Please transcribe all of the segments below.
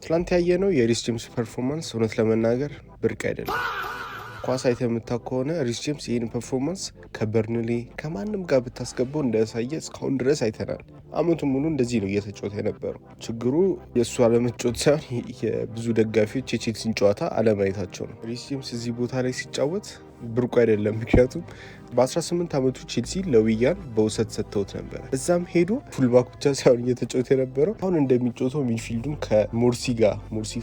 ትላንት ያየነው የሪስ ጄምስ ፐርፎርማንስ እውነት ለመናገር ብርቅ አይደለም። ኳስ አይተህ የምታውቅ ከሆነ ሪስ ጄምስ ይህን ፐርፎርማንስ ከበርንሌ ከማንም ጋር ብታስገባው እንዳያሳየ እስካሁን ድረስ አይተናል። አመቱን ሙሉ እንደዚህ ነው እየተጫወተ የነበረው። ችግሩ የእሱ አለመጫወት ሳይሆን የብዙ ደጋፊዎች የቼልሲን ጨዋታ አለማየታቸው ነው። ሪስ ጄምስ እዚህ ቦታ ላይ ሲጫወት ብርቁ አይደለም። ምክንያቱም በ18 ዓመቱ ቼልሲ ለዊያን በውሰት ሰጥተውት ነበር። እዛም ሄዶ ፉልባክ ብቻ ሳይሆን እየተጫወተ የነበረው አሁን እንደሚጫወተው ሚድፊልዱን ከሞርሲ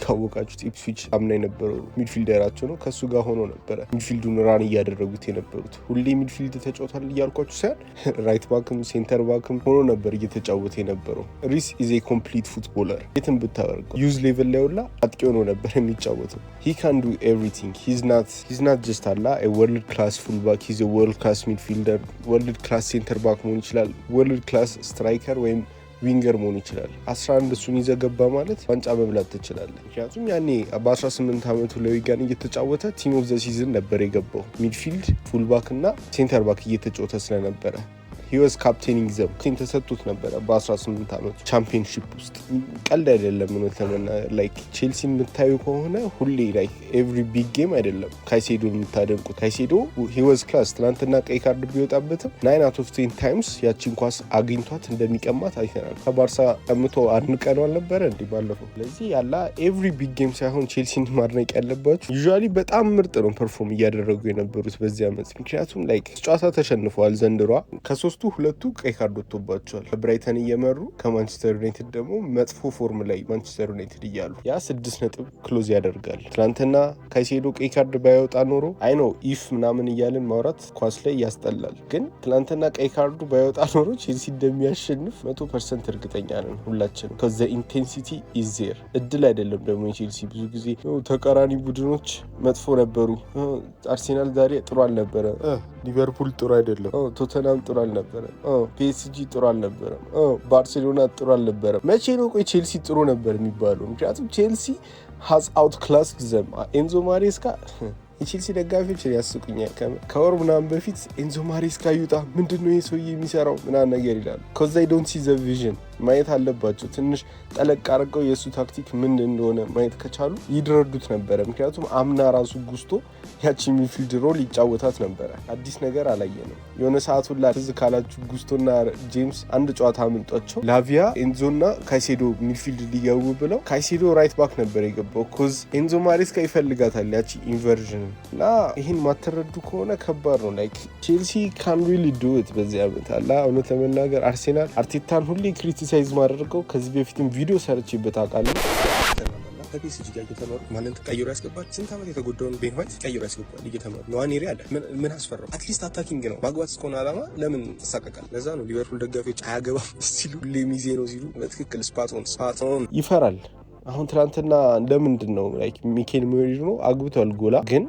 ካወቃችሁት ኢፕስዊች አምና የነበረው ሚድፊልደራቸው ነው። ከሱ ጋር ሆኖ ነበረ ሚድፊልዱን ራን እያደረጉት የነበሩት። ሁሌ ሚድፊልድ ተጫውቷል እያልኳችሁ ሳይሆን ራይት ባክም ሴንተር ባክም ሆኖ ነበር እየተጫወተ የነበረው። ሪስ ኢዝ ኤ ኮምፕሊት ፉትቦለር። የትም ብታደርገው ዩዝ ሌቭል ላይ ሁላ አጥቂ ሆኖ ነበር የሚጫወተው። ሂ ካን ዱ ኤቭሪቲንግ። ሂዝ ናት ጀስት አላ ወርልድ ክላስ ፉልባክ፣ ሂዝ ወርልድ ክላስ ሚድፊልደር፣ ወርልድ ክላስ ሴንተር ባክ መሆን ይችላል፣ ወርልድ ክላስ ስትራይከር ወይም ዊንገር መሆን ይችላል። 11 እሱን ይዘገባ ማለት ዋንጫ መብላት ትችላለህ። ምክንያቱም ያኔ በ18 ዓመቱ ለዊጋን እየተጫወተ ቲም ኦፍ ዘ ሲዝን ነበር የገባው። ሚድፊልድ ፉልባክ እና ሴንተር ባክ እየተጫወተ ስለነበረ ሂወስ ካፕቴኒንግ ዘም ተሰጥቶት ነበረ በ18 ዓመቱ ቻምፒዮንሺፕ ውስጥ። ቀልድ አይደለም እውነት ለመናገር። ላይክ ቼልሲን የምታዩ ከሆነ ሁሌ ላይክ ኤቭሪ ቢግ ጌም አይደለም ካይሴዶን የምታደንቁት። ካይሴዶ ሂወስ ክላስ። ትናንትና ቀይ ካርድ ቢወጣበትም 9 out of 10 ታይምስ ያቺን ኳስ አግኝቷት እንደሚቀማት አይተናል። ከባርሳ ቀምቶ አንቀነው አልነበረ እንዲህ ባለፈው። ስለዚህ ያላ ኤቭሪ ቢግ ጌም ሳይሆን ቼልሲን ማድነቅ ያለባችሁ ዩዥዋሊ በጣም ምርጥ ነው ፐርፎርም እያደረጉ የነበሩት በዚህ ዓመት። ምክንያቱም ላይክ ጨዋታ ተሸንፈዋል ዘንድሯ። ከሶስቱ ሁለቱ ቀይ ካርድ ወጥቶባቸዋል። ከብራይተን እየመሩ ከማንቸስተር ዩናይትድ ደግሞ መጥፎ ፎርም ላይ ማንቸስተር ዩናይትድ እያሉ ያ 6 ነጥብ ክሎዝ ያደርጋል። ትናንትና ካይሴዶ ቀይ ካርድ ባይወጣ ኖሮ አይኖ ኢፍ ምናምን እያልን ማውራት ኳስ ላይ ያስጠላል። ግን ትናንትና ቀይ ካርዱ ባይወጣ ኖሮ ቼልሲ እንደሚያሸንፍ 100% እርግጠኛ ነን ሁላችንም። ከዛ ኢንቴንሲቲ ኢዝ ዜር። እድል አይደለም ደግሞ የቼልሲ ብዙ ጊዜ ተቃራኒ ቡድኖች መጥፎ ነበሩ። አርሴናል ዛሬ ጥሩ አልነበረ፣ ሊቨርፑል ጥሩ አይደለም፣ ቶተናም ጥሩ አልነበረ፣ ፒኤስጂ ጥሩ አልነበረም፣ ባርሴሎና ጥሩ አልነበረም። መቼ ነው ቆይ ቼልሲ ጥሩ ነበር የሚባለው? ምክንያቱም ቼልሲ ሃዝ አውት ክላስ ዘም። ኤንዞ ማሬስካ የቼልሲ ደጋፊዎች ያስቁኛል። ከወር ምናምን በፊት ኤንዞ ማሬስካ ይውጣ ምንድነው ይሄ ሰውዬ የሚሰራው ምናምን ነገር ይላሉ። ኮዝ አይ ዶንት ሲ ዘ ቪዥን። ማየት አለባቸው ትንሽ ጠለቅ አድርገው የእሱ ታክቲክ ምን እንደሆነ ማየት ከቻሉ ይድረዱት ነበረ። ምክንያቱም አምና ራሱ ጉስቶ ያቺ ሚድፊልድ ሮል ይጫወታት ነበረ። አዲስ ነገር አላየንም። የሆነ ሰዓት ሁላ ትዝ ካላችሁ ጉስቶና ጄምስ አንድ ጨዋታ አምልጧቸው ላቪያ ኤንዞና ካይሴዶ ሚድፊልድ ሊገቡ ብለው ካይሴዶ ራይት ባክ ነበር የገባው። ኮዝ ኤንዞ ማሬስካ ይፈልጋታል ያቺ ኢንቨርዥን። እና ይህን ማተረዱ ከሆነ ከባድ ነው። ላይክ ቼልሲ ካን ሪሊ ዱ ኢት በዚህ ዓመት አላ። እውነት ለመናገር አርሴናል አርቴታን ሁሌ ክሪቲሳይዝ ማድረገው ከዚህ በፊትም ቪዲዮ ሰርቼበት አውቃለሁ። ከፒኤስጂ ጋር እየተመሩ ማንን ቀይሮ ያስገባል? ስንት ዓመት የተጎዳውን ቤን ዋይት ቀይሮ ያስገባል እየተመሩ ነው። ዋኔሪ አለ ምን አስፈራው? አትሊስት አታኪንግ ነው ማግባት እስከሆነ ዓላማ ለምን ተሳቀቃል? ለዛ ነው ሊቨርፑል ደጋፊዎች አያገባም ሲሉ ሌሚዜ ነው ሲሉ በትክክል ስፓቶን ይፈራል። አሁን ትናንትና ለምንድን ነው ላይክ ሚኬል ሜሪኖ አግብቷል ጎላ ግን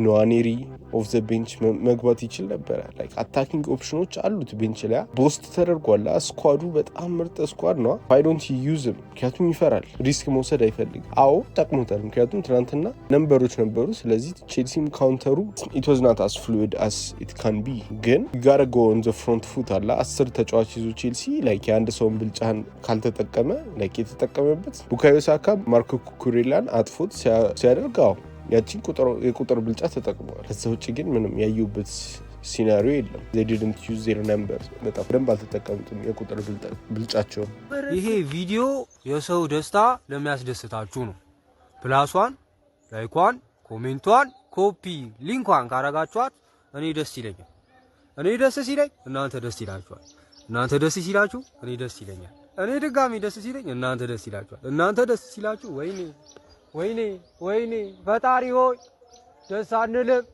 ኗኔሪ ኦፍ ዘ ቤንች መግባት ይችል ነበረ። ላይክ አታኪንግ ኦፕሽኖች አሉት ቤንች ላይ ቦስት ተደርጓል። ስኳዱ በጣም ምርጥ ስኳድ ነው። አይ ዶንት ዩዝም ምክንያቱም ይፈራል፣ ሪስክ መውሰድ አይፈልግም። አዎ ጠቅሞታል፣ ምክንያቱም ትናንትና ነምበሮች ነበሩ። ስለዚህ ቼልሲም ካውንተሩ ኢት ዋዝ ናት አስ ፍሉይድ አስ ኢት ካን ቢ። ግን ጋር ጎ ኦን ዘ ፍሮንት ፉት አለ 10 ተጫዋች ይዞ ቼልሲ ላይክ የአንድ ሰውን ብልጫን ካልተጠቀመ ላይክ የተጠቀመበት ቡካዮ ሳካ ማርኮ ኩኩሬላን አጥፎት ሲያደርጋው ያቺን የቁጥር ብልጫ ተጠቅመዋል። ከዛ ውጭ ግን ምንም ያዩበት ሲናሪዮ የለም። they didn't use their numbers። በጣም በደንብ አልተጠቀሙትም የቁጥር ብልጫቸው። ይሄ ቪዲዮ የሰው ደስታ ለሚያስደስታችሁ ነው። ፕላሷን፣ ላይኳን፣ ኮሜንቷን፣ ኮፒ ሊንኳን ካረጋችኋት እኔ ደስ ይለኛል። እኔ ደስ ሲለኝ እናንተ ደስ ይላችኋል። እናንተ ደስ ሲላችሁ እኔ ደስ ይለኛል። እኔ ድጋሚ ደስ ሲለኝ እናንተ ደስ ይላችኋል። እናንተ ደስ ሲላችሁ ወይኔ ፈጣሪ ሆይ ደስ አንልም።